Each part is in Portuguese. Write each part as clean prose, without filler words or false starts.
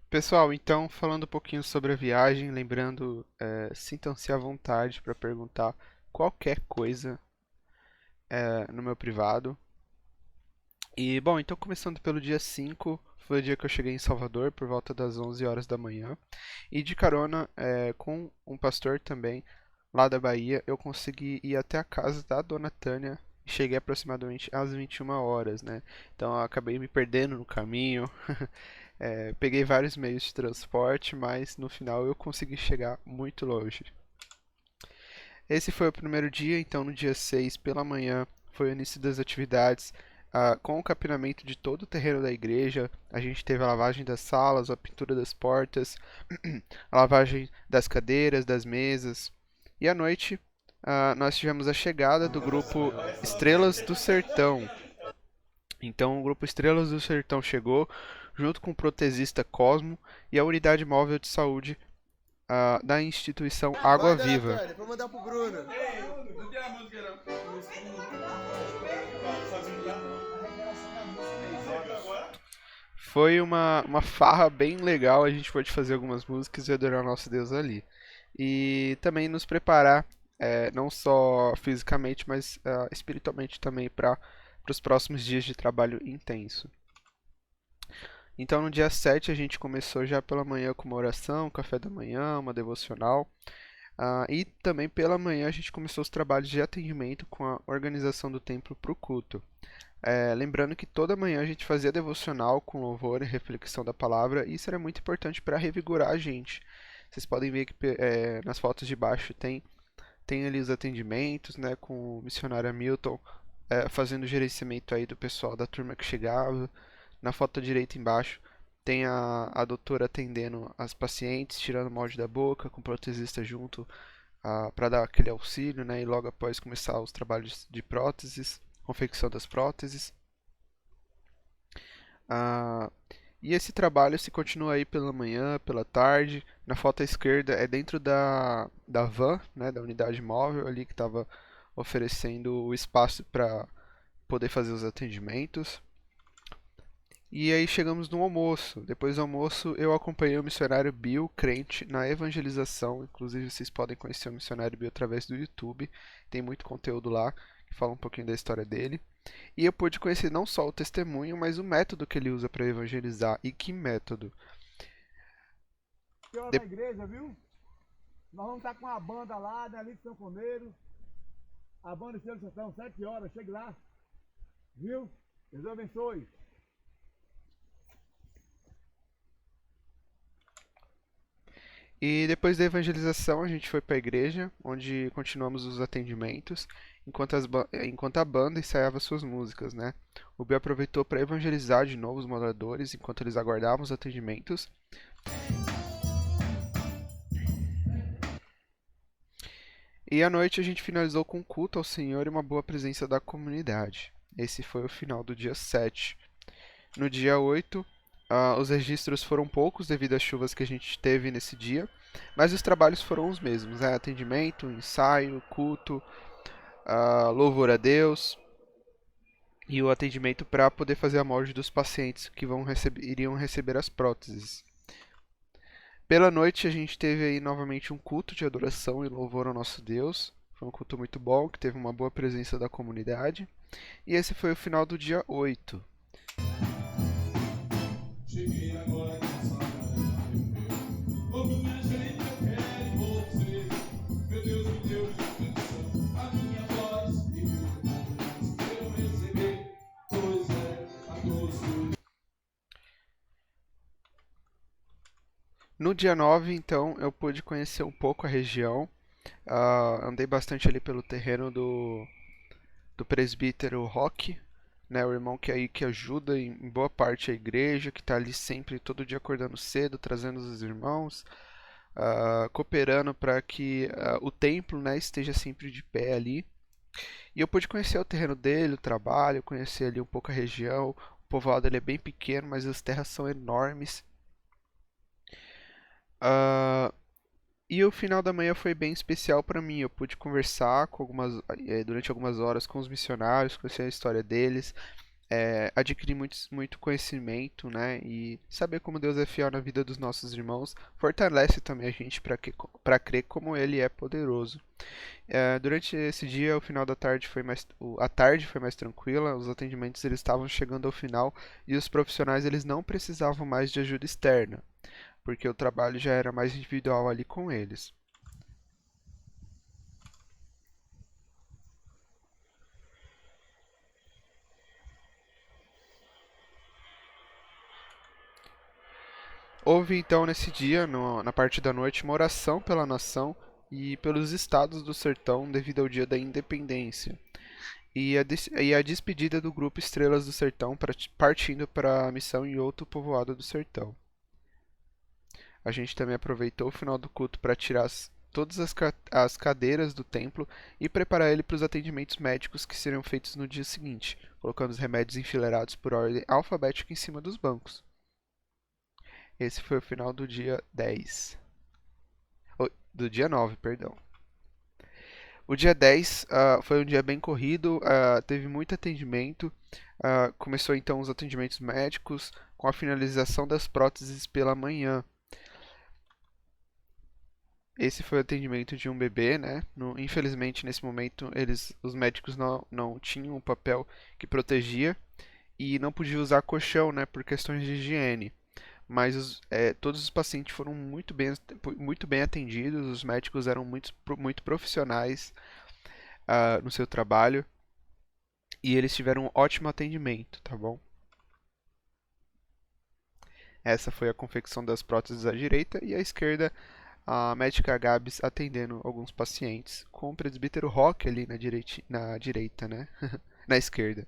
Pessoal, então, falando um pouquinho sobre a viagem, lembrando, sintam-se à vontade para perguntar qualquer coisa no meu privado. E, bom, então começando pelo dia 5, foi o dia que eu cheguei em Salvador, por volta das 11 horas da manhã. E de carona com um pastor também, lá da Bahia, eu consegui ir até a casa da Dona Tânia. E cheguei aproximadamente às 21 horas, né? Então eu acabei me perdendo no caminho. Peguei vários meios de transporte, mas no final eu consegui chegar muito longe. Esse foi o primeiro dia, então no dia 6 pela manhã, foi o início das atividades com o capinamento de todo o terreno da igreja. A gente teve a lavagem das salas, a pintura das portas, a lavagem das cadeiras, das mesas. E à noite, nós tivemos a chegada do grupo Estrelas do Sertão. Então, o grupo Estrelas do Sertão chegou, junto com o protesista Cosmo e a unidade móvel de saúde da instituição Água Vai, dona Viva. Tânia, vou mandar pro Bruno. Foi uma farra bem legal, a gente pôde fazer algumas músicas e adorar o nosso Deus ali. E também nos preparar, não só fisicamente, mas espiritualmente também para os próximos dias de trabalho intenso. Então no dia 7 a gente começou já pela manhã com uma oração, um café da manhã, uma devocional. E também pela manhã a gente começou os trabalhos de atendimento com a organização do templo para o culto. Lembrando que toda manhã a gente fazia devocional com louvor e reflexão da palavra, e isso era muito importante para revigorar a gente. Vocês podem ver que nas fotos de baixo tem ali os atendimentos, né, com o missionário Hamilton fazendo o gerenciamento aí do pessoal da turma que chegava. Na foto direita embaixo tem a doutora atendendo as pacientes, tirando o molde da boca, com o protesista junto para dar aquele auxílio, né, e logo após começar os trabalhos de próteses, confecção das próteses. Ah, e esse trabalho se continua aí pela manhã, pela tarde. Na foto à esquerda é dentro da van, né, da unidade móvel ali que estava oferecendo o espaço para poder fazer os atendimentos. E aí chegamos no almoço. Depois do almoço, eu acompanhei o missionário Bill, crente, na evangelização. Inclusive, vocês podem conhecer o missionário Bill através do YouTube. Tem muito conteúdo lá que fala um pouquinho da história dele. E eu pude conhecer não só o testemunho, mas o método que ele usa para evangelizar. E que método? Que hora De- na igreja, viu? Nós vamos estar com a banda lá, né, ali de Sanfoneiro. A banda Estrela de Sertão, 7 horas, chegue lá. Viu? Deus abençoe. E depois da evangelização, a gente foi para a igreja, onde continuamos os atendimentos, enquanto a banda ensaiava suas músicas, né? O Bill aproveitou para evangelizar de novo os moradores enquanto eles aguardavam os atendimentos. E à noite a gente finalizou com um culto ao Senhor e uma boa presença da comunidade. Esse foi o final do dia 7. No dia 8, os registros foram poucos devido às chuvas que a gente teve nesse dia, mas os trabalhos foram os mesmos, né? Atendimento, ensaio, culto, louvor a Deus e o atendimento para poder fazer a molde dos pacientes que iriam receber as próteses. Pela noite a gente teve aí novamente um culto de adoração e louvor ao nosso Deus. Foi um culto muito bom, que teve uma boa presença da comunidade. E esse foi o final do dia 8. Cheguei agora cansada, meu. Ô minha gente, eu quero você. Meu Deus me deu descanso. A minha voz e meu receber. Pois é, a doce. No dia 9, então, eu pude conhecer um pouco a região. Andei bastante ali pelo terreno do presbítero Roque, né, o irmão que é aí que ajuda em boa parte a igreja, que está ali sempre todo dia acordando cedo, trazendo os irmãos, cooperando para que o templo, né, esteja sempre de pé ali. E eu pude conhecer o terreno dele, o trabalho, conhecer ali um pouco a região. O povoado ele é bem pequeno, mas as terras são enormes. Ah, E o final da manhã foi bem especial para mim. Eu pude conversar durante algumas horas com os missionários, conhecer a história deles, adquirir muito conhecimento, né? E saber como Deus é fiel na vida dos nossos irmãos fortalece também a gente para crer como Ele é poderoso. Durante esse dia, o final da tarde a tarde foi mais tranquila, os atendimentos eles estavam chegando ao final e os profissionais eles não precisavam mais de ajuda externa, porque o trabalho já era mais individual ali com eles. Houve então nesse dia, na parte da noite, uma oração pela nação e pelos estados do sertão devido ao dia da independência. E a despedida do grupo Estrelas do Sertão partindo para a missão em outro povoado do sertão. A gente também aproveitou o final do culto para tirar todas as cadeiras do templo e preparar ele para os atendimentos médicos que seriam feitos no dia seguinte, colocando os remédios enfileirados por ordem alfabética em cima dos bancos. Esse foi o final do dia 10. Do dia 9, perdão. O dia 10 foi um dia bem corrido, teve muito atendimento. Começou então os atendimentos médicos com a finalização das próteses pela manhã. Esse foi o atendimento de um bebê, né? Infelizmente, nesse momento, os médicos não tinham um papel que protegia e não podia usar colchão, né? Por questões de higiene. Mas todos os pacientes foram muito bem atendidos, os médicos eram muito profissionais no seu trabalho e eles tiveram um ótimo atendimento, tá bom? Essa foi a confecção das próteses à direita e à esquerda a médica Gabs atendendo alguns pacientes com o presbítero Rock ali na direita, né? Na esquerda.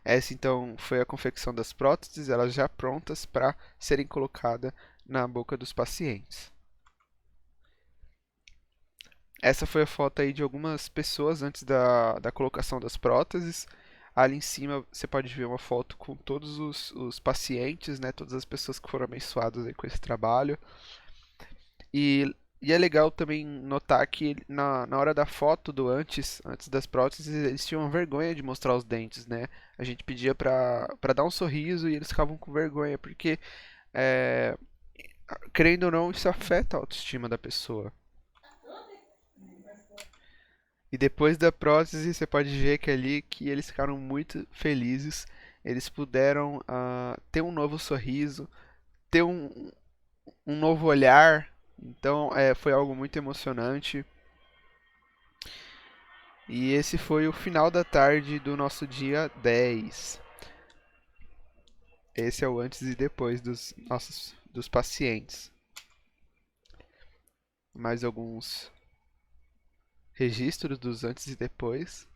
Essa então foi a confecção das próteses, elas já prontas para serem colocadas na boca dos pacientes. Essa foi a foto aí de algumas pessoas antes da colocação das próteses. Ali em cima você pode ver uma foto com todos os pacientes, né? Todas as pessoas que foram abençoadas aí com esse trabalho. E é legal também notar que na hora da foto antes das próteses, eles tinham vergonha de mostrar os dentes, né? A gente pedia pra dar um sorriso e eles ficavam com vergonha, porque, é, querendo ou não, isso afeta a autoestima da pessoa. E depois da prótese, você pode ver que eles ficaram muito felizes. Eles puderam ter um novo sorriso, ter um novo olhar. Então, foi algo muito emocionante. E esse foi o final da tarde do nosso dia 10. Esse é o antes e depois dos pacientes. Mais alguns registros dos antes e depois.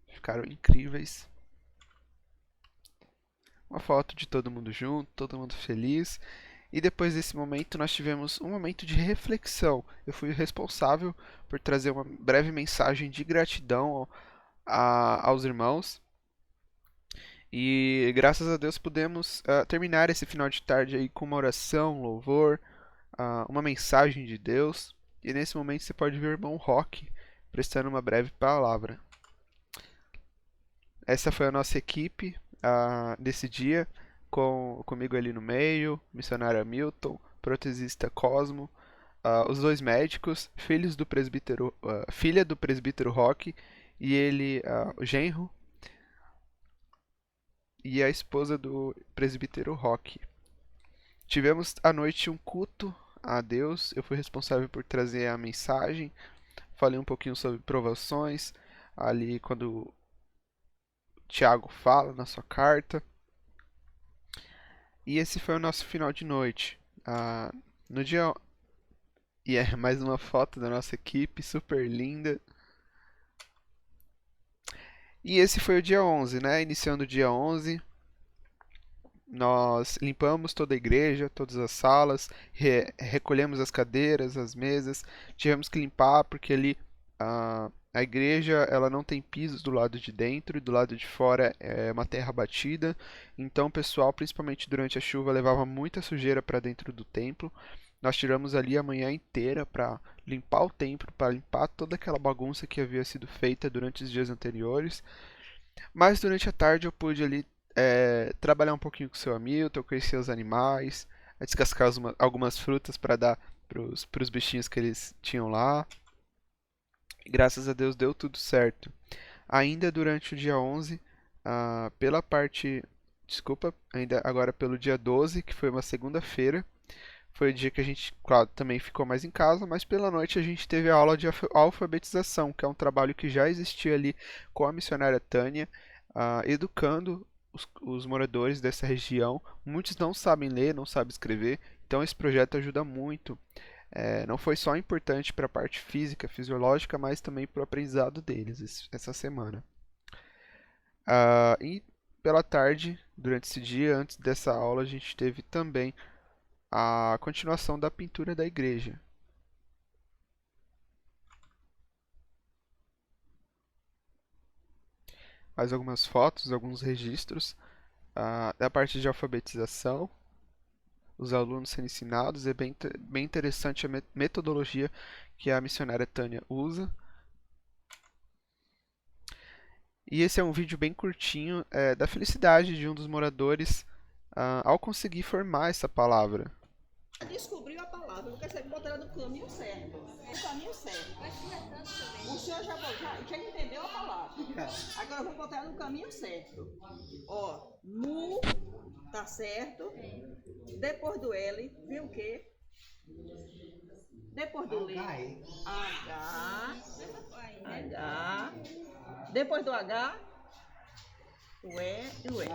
Ficaram incríveis. Uma foto de todo mundo junto, todo mundo feliz. E depois desse momento, nós tivemos um momento de reflexão. Eu fui o responsável por trazer uma breve mensagem de gratidão aos irmãos. E graças a Deus pudemos terminar esse final de tarde aí com uma oração, louvor, uma mensagem de Deus. E nesse momento você pode ver o irmão Rock prestando uma breve palavra. Essa foi a nossa equipe desse dia, comigo ali no meio, missionário Hamilton, protesista Cosmo, os dois médicos, filha do presbítero Rock e ele, o genro, e a esposa do presbítero Rock. Tivemos à noite um culto a Deus, eu fui responsável por trazer a mensagem, falei um pouquinho sobre provações, ali quando Tiago fala na sua carta. E esse foi o nosso final de noite. No dia. E é mais uma foto da nossa equipe, super linda. E esse foi o dia 11, né? Iniciando o dia 11, nós limpamos toda a igreja, todas as salas, recolhemos as cadeiras, as mesas. Tivemos que limpar porque ali a igreja ela não tem pisos do lado de dentro e do lado de fora é uma terra batida. Então o pessoal, principalmente durante a chuva, levava muita sujeira para dentro do templo. Nós tiramos ali a manhã inteira para limpar o templo, para limpar toda aquela bagunça que havia sido feita durante os dias anteriores. Mas durante a tarde eu pude ali trabalhar um pouquinho com o seu Hamilton, conhecer os animais, descascar algumas frutas para dar para os bichinhos que eles tinham lá. E graças a Deus deu tudo certo. Ainda durante o dia 11, pela parte. Desculpa, ainda agora pelo dia 12, que foi uma segunda-feira. Foi o dia que a gente, claro, também ficou mais em casa, mas pela noite a gente teve a aula de alfabetização, que é um trabalho que já existia ali com a missionária Tânia, educando os moradores dessa região. Muitos não sabem ler, não sabem escrever, então esse projeto ajuda muito. Não foi só importante para a parte física, fisiológica, mas também para o aprendizado deles essa semana. E pela tarde, durante esse dia, antes dessa aula, a gente teve também a continuação da pintura da igreja. Mais algumas fotos, alguns registros da parte de alfabetização, os alunos sendo ensinados. É bem interessante a metodologia que a missionária Tânia usa. E esse é um vídeo bem curtinho da felicidade de um dos moradores ao conseguir formar essa palavra. Descobriu a palavra, não quer saber, botar ela no caminho certo. No caminho certo. O senhor já entendeu a palavra. Agora vamos botar ela no caminho certo. Ó, mu, tá certo. Depois do L, viu o quê? Depois do L, H. H. Depois do H, o E e o E.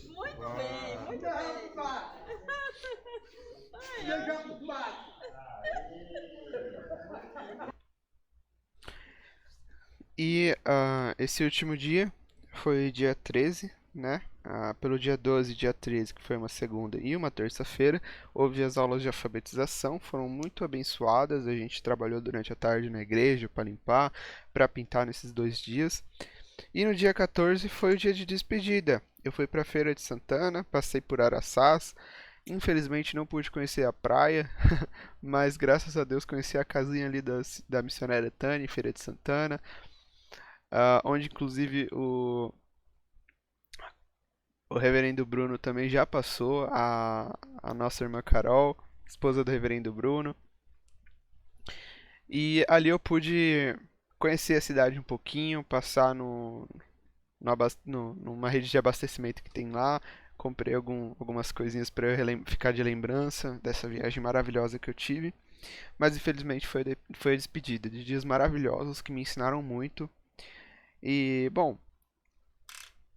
Muito bem, muito bem. E esse último dia foi dia 13, né? Pelo dia 12 e dia 13, que foi uma segunda e uma terça-feira, houve as aulas de alfabetização, foram muito abençoadas. A gente trabalhou durante a tarde na igreja para limpar, para pintar nesses 2 dias. E no dia 14 foi o dia de despedida. Eu fui para a Feira de Santana, passei por Araçás. Infelizmente não pude conhecer a praia, mas graças a Deus conheci a casinha ali da missionária Tânia, em Feira de Santana, onde inclusive o reverendo Bruno também já passou, a nossa irmã Carol, esposa do reverendo Bruno. E ali eu pude conhecer a cidade um pouquinho, passar numa rede de abastecimento que tem lá. Comprei algumas coisinhas para eu ficar de lembrança dessa viagem maravilhosa que eu tive. Mas infelizmente foi a despedida de dias maravilhosos que me ensinaram muito. E, bom,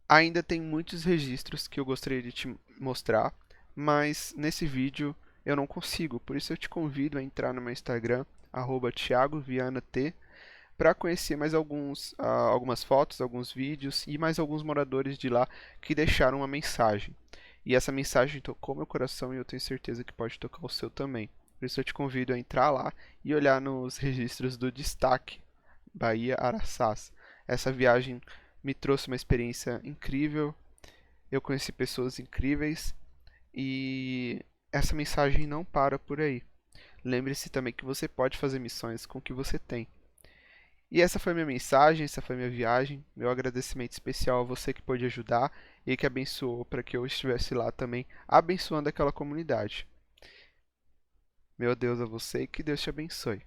ainda tem muitos registros que eu gostaria de te mostrar, mas nesse vídeo eu não consigo. Por isso eu te convido a entrar no meu Instagram, @thiagovianat, para conhecer mais algumas fotos, alguns vídeos e mais alguns moradores de lá que deixaram uma mensagem. E essa mensagem tocou meu coração e eu tenho certeza que pode tocar o seu também. Por isso eu te convido a entrar lá e olhar nos registros do Destaque Bahia Araçás. Essa viagem me trouxe uma experiência incrível, eu conheci pessoas incríveis e essa mensagem não para por aí. Lembre-se também que você pode fazer missões com o que você tem. E essa foi minha mensagem, essa foi minha viagem. Meu agradecimento especial a você que pôde ajudar e que abençoou para que eu estivesse lá também abençoando aquela comunidade. Meu Deus a você e que Deus te abençoe.